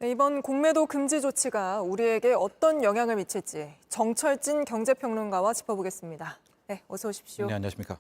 네, 이번 공매도 금지 조치가 우리에게 어떤 영향을 미칠지 정철진 경제평론가와 짚어보겠습니다. 네, 어서 오십시오. 네, 안녕하십니까.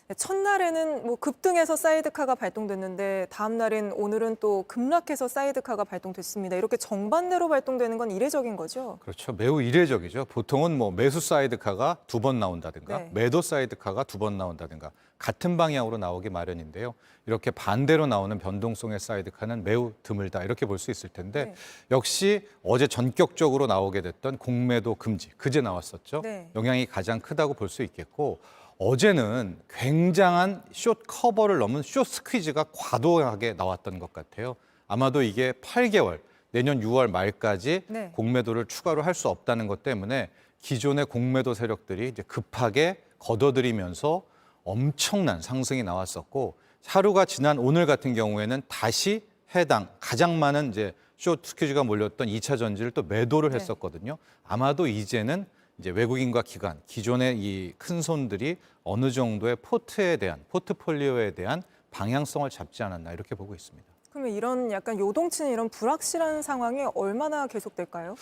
네, 첫날에는 급등해서 사이드카가 발동됐는데 다음 날인 오늘은 또 급락해서 사이드카가 발동됐습니다. 이렇게 정반대로 발동되는 건 이례적인 거죠? 그렇죠. 매우 이례적이죠. 보통은 매수 사이드카가 2번 나온다든가 네. 매도 사이드카가 2번 나온다든가 같은 방향으로 나오기 마련인데요. 이렇게 반대로 나오는 변동성의 사이드카는 매우 드물다 이렇게 볼 수 있을 텐데 네. 역시 어제 전격적으로 나오게 됐던 공매도 금지, 그제 나왔었죠. 네. 영향이 가장 크다고 볼 수 있겠고 어제는 굉장한 숏 커버를 넘은 숏 스퀴즈가 과도하게 나왔던 것 같아요. 아마도 이게 8개월, 내년 6월 말까지 네. 공매도를 추가로 할 수 없다는 것 때문에 기존의 공매도 세력들이 이제 급하게 걷어들이면서 엄청난 상승이 나왔었고 하루가 지난 오늘 같은 경우에는 다시 해당 가장 많은 이제 숏 스퀴즈가 몰렸던 2차 전지를 또 매도를 네. 했었거든요. 아마도 이제는 이제 외국인과 기관, 기존의 이 큰 손들이 어느 정도의 포트폴리오에 대한 방향성을 잡지 않았나 이렇게 보고 있습니다. 그러면 이런 약간 요동치는 이런 불확실한 상황이 얼마나 계속될까요?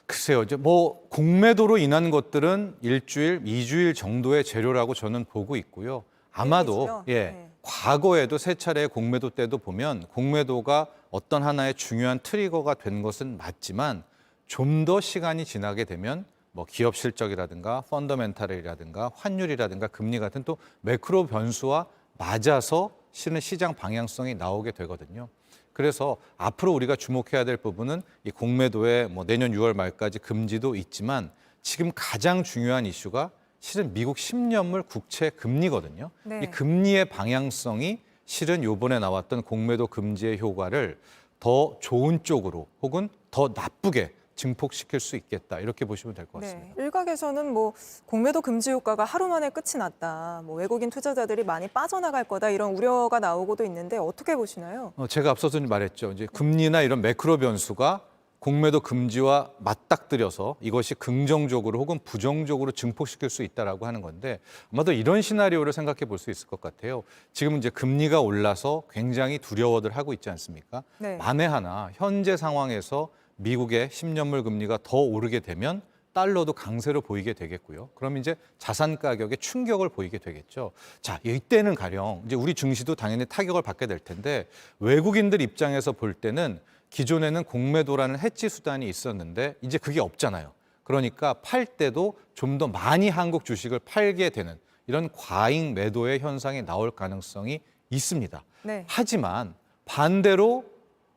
글쎄요, 이제 공매도로 인한 것들은 일주일, 2주일 정도의 재료라고 저는 보고 있고요. 아마도 내용이지요? 네. 과거에도 세 차례 공매도 때도 보면 공매도가 어떤 하나의 중요한 트리거가 된 것은 맞지만 좀 더 시간이 지나게 되면 기업 실적이라든가 펀더멘탈이라든가 환율이라든가 금리 같은 또 매크로 변수와 맞아서 실은 시장 방향성이 나오게 되거든요. 그래서 앞으로 우리가 주목해야 될 부분은 이 공매도의 내년 6월 말까지 금지도 있지만 지금 가장 중요한 이슈가 실은 미국 10년물 국채 금리거든요. 네. 이 금리의 방향성이 실은 요번에 나왔던 공매도 금지의 효과를 더 좋은 쪽으로 혹은 더 나쁘게 증폭시킬 수 있겠다 이렇게 보시면 될 것 같습니다. 네, 일각에서는 공매도 금지 효과가 하루 만에 끝이 났다. 외국인 투자자들이 많이 빠져나갈 거다 이런 우려가 나오고도 있는데 어떻게 보시나요? 제가 앞서서 말했죠. 이제 금리나 이런 매크로 변수가 공매도 금지와 맞닥뜨려서 이것이 긍정적으로 혹은 부정적으로 증폭시킬 수 있다라고 하는 건데 아마도 이런 시나리오를 생각해 볼 수 있을 것 같아요. 지금 이제 금리가 올라서 굉장히 두려워들 하고 있지 않습니까? 네. 만에 하나 현재 상황에서 미국의 10년물 금리가 더 오르게 되면 달러도 강세로 보이게 되겠고요. 그럼 이제 자산 가격에 충격을 보이게 되겠죠. 자, 이때는 가령 이제 우리 증시도 당연히 타격을 받게 될 텐데 외국인들 입장에서 볼 때는 기존에는 공매도라는 해지 수단이 있었는데 이제 그게 없잖아요. 그러니까 팔 때도 좀 더 많이 한국 주식을 팔게 되는 이런 과잉 매도의 현상이 나올 가능성이 있습니다. 네. 하지만 반대로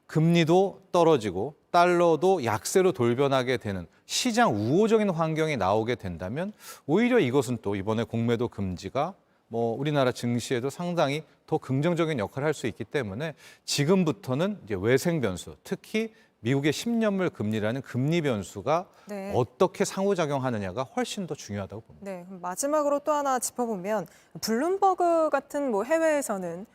금리도 떨어지고 달러도 약세로 돌변하게 되는 시장 우호적인 환경이 나오게 된다면 오히려 이것은 또 이번에 공매도 금지가 우리나라 증시에도 상당히 더 긍정적인 역할을 할 수 있기 때문에 지금부터는 이제 외생 변수, 특히 미국의 10년물 금리라는 금리 변수가 네. 어떻게 상호작용하느냐가 훨씬 더 중요하다고 봅니다. 네, 그럼 마지막으로 또 하나 짚어보면 블룸버그 같은 해외에서는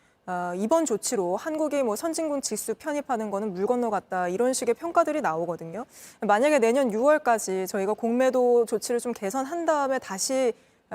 이번 조치로 한국이 선진국 지수 편입하는 거는 물 건너갔다 이런 식의 평가들이 나오거든요. 만약에 내년 6월까지 저희가 공매도 조치를 좀 개선한 다음에 다시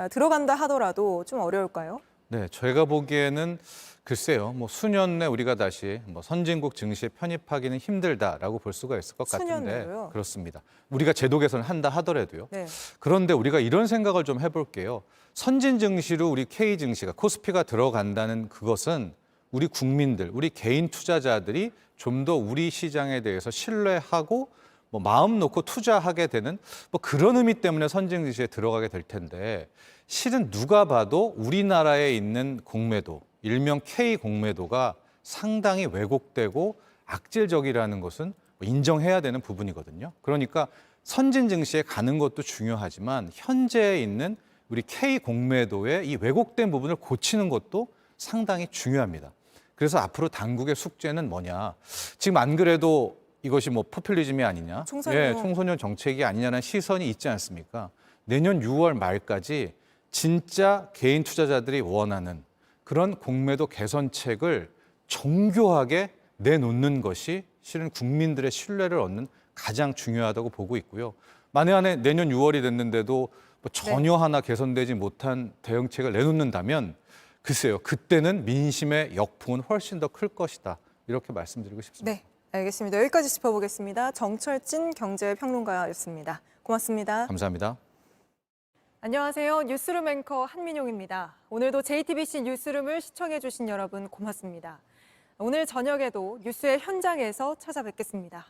들어간다 하더라도 좀 어려울까요? 네, 저희가 보기에는 글쎄요, 수년 내 우리가 다시 선진국 증시에 편입하기는 힘들다라고 볼 수가 있을 것 수년 같은데 내로요? 그렇습니다. 우리가 제도 개선을 한다 하더라도요. 네. 그런데 우리가 이런 생각을 좀 해볼게요. 선진 증시로 우리 K 증시가 코스피가 들어간다는 그것은 우리 국민들, 우리 개인 투자자들이 좀 더 우리 시장에 대해서 신뢰하고 마음 놓고 투자하게 되는 그런 의미 때문에 선진 증시에 들어가게 될 텐데 실은 누가 봐도 우리나라에 있는 공매도, 일명 K 공매도가 상당히 왜곡되고 악질적이라는 것은 인정해야 되는 부분이거든요. 그러니까 선진 증시에 가는 것도 중요하지만 현재에 있는 우리 K 공매도의 이 왜곡된 부분을 고치는 것도 상당히 중요합니다. 그래서 앞으로 당국의 숙제는 뭐냐. 지금 안 그래도 이것이 포퓰리즘이 아니냐. 청소년 정책이 아니냐는 시선이 있지 않습니까? 내년 6월 말까지 진짜 개인 투자자들이 원하는 그런 공매도 개선책을 정교하게 내놓는 것이 실은 국민들의 신뢰를 얻는 가장 중요하다고 보고 있고요. 만에 안에 내년 6월이 됐는데도 전혀 하나 개선되지 못한 대응책을 내놓는다면 글쎄요, 그때는 민심의 역풍은 훨씬 더 클 것이다. 이렇게 말씀드리고 싶습니다. 네. 알겠습니다. 여기까지 짚어보겠습니다. 정철진 경제평론가였습니다. 고맙습니다. 감사합니다. 안녕하세요. 뉴스룸 앵커 한민용입니다. 오늘도 JTBC 뉴스룸을 시청해주신 여러분 고맙습니다. 오늘 저녁에도 뉴스의 현장에서 찾아뵙겠습니다.